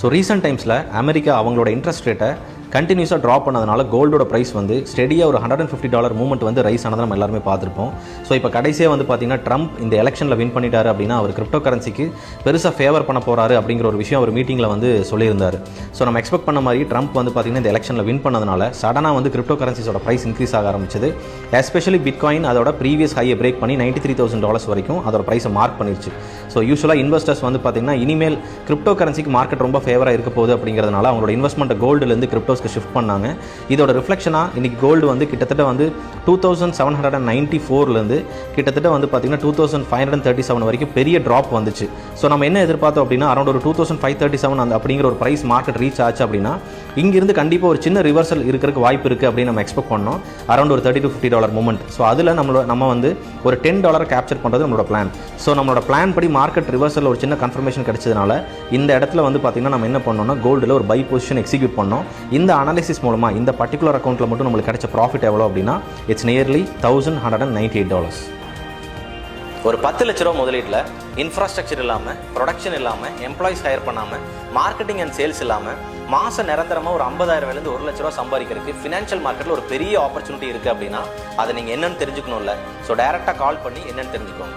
So recent டைம்ஸில் America அவங்களோட interest ரேட்டை கண்டினியூஸாக ட்ராப் பண்ணதுனால கோல்டோட ப்ரைஸ் வந்து ஸ்டெடியாக ஒரு $150 மூவ்மெண்ட் வந்து ரைஸ் ஆனதை நம்ம எல்லாருமே பார்த்துருப்போம். ஸோ இப்போ கடைசியாக வந்து பார்த்தீங்கன்னா ட்ரம்ப் இந்த எலெக்ஷனில் வின் பண்ணிட்டாரு அப்படின்னா அவர் கிரிப்டோ கரன்சிக்கு பெருசாக ஃபேவர் பண்ண போகிறாரு அப்படிங்கிற ஒரு விஷயம் ஒரு மீட்டிங்கில் வந்து சொல்லியிருந்தார். ஸோ நம்ம எக்ஸ்பெக்ட் பண்ண மாதிரி ட்ரம்ப் வந்து பார்த்தீங்கன்னா இந்த எலெக்ஷனில் வின் பண்ணதுனால சடனாக வந்து கிரிப்டோ கரன்சிஸோட ப்ரைஸ் இன்க்ரீஸ் ஆக ஆரம்பிச்சது. எஸ்பெஷலி பிட்காயின் அதோட ப்ரீவியஸ் ஹையை பிரேக் பண்ணி $93,000 வரைக்கும் அதோட ப்ரைஸை மார்க் பண்ணிருச்சு. ஸோ யூஸ்வலாக இன்வெஸ்டர்ஸ் வந்து பார்த்தீங்கன்னா இனிமேல் கிரிப்டோ கரன்சிக்கு மார்க்கெட் ரொம்ப ஃபேவராக இருக்க போகுது அப்படிங்கிறதுனால அவங்களோட இன்வெஸ்ட்மெண்ட் கோல்டுலேருந்து கிரிப்டோஸ்க்கு ஷிஃப்ட் பண்ணாங்க. இதோட ரிஃப்ளெக்ஷனாக இன்றைக்கி கோல்டு வந்து கிட்டத்தட்ட வந்து 2794 கிட்டத்தட்ட வந்து பார்த்தீங்கன்னா 2537 வரைக்கும் பெரிய ட்ராப் வந்துச்சு. ஸோ நம்ம என்ன எதிர்பார்த்தோம் அப்படின்னா அரௌண்ட் ஒரு 2537 அந்த அப்படிங்கிற ஒரு ப்ரைஸ் மார்க்கெட் ரீச் ஆச்சு அப்படின்னா இங்கிருந்து கண்டிப்பாக ஒரு சின்ன ரிவர்சல் இருக்கிறதுக்கு வாய்ப்பு இருக்குது அப்படின்னு நம்ம எக்ஸ்பெக்ட் பண்ணோம். அரௌண்ட் ஒரு $30 to $50 மூமெண்ட். ஸோ அதில் நம்ம வந்து ஒரு $10 கேப்சர் பண்ணுறது நம்மளோட பிளான். ஸோ நம்மளோட பிளான் படி மார்க்கெட் ரிவர்சலில் ஒரு சின்ன கன்ஃபர்மேஷன் கிடைச்சதுனால இந்த இடத்துல வந்து பார்த்தீங்கன்னா நம்ம என்ன பண்ணோம்னா கோல்டில் ஒரு பை பொசிஷன் எக்ஸிக்யூட் பண்ணோம். இந்த அனாலிசிஸ் மூலமாக இந்த பர்டிகுலர் அக்கௌண்ட்டில் மட்டும் நம்மளுக்கு கிடைச்ச ப்ராஃபிட் எவ்வளோ அப்படின்னா இட்ஸ் நியர்லி $1,198. ஒரு 10 லட்ச ரூபா முதலீட்டில் இன்ஃப்ராஸ்ட்ரக்சர் இல்லாமல், ப்ரொடக்ஷன் இல்லாமல், எம்ப்ளாயிஸ் ஹையர் பண்ணாமல், மார்க்கெட்டிங் அண்ட் சேல்ஸ் இல்லாமல் மாதம் நிரந்தரமாக ஒரு 50,000 1 லட்ச ரூபா சம்பாதிக்கிறதுக்கு ஃபினான்ஷியல் மார்க்கெட்டில் ஒரு பெரிய ஆப்பர்ச்சுனிட்டி இருக்குது அப்படின்னா அதை நீங்கள் என்னென்னு தெரிஞ்சுக்கணும்ல. ஸோ டைரெக்டாக கால் பண்ணி என்னென்னு தெரிஞ்சுக்கோங்க.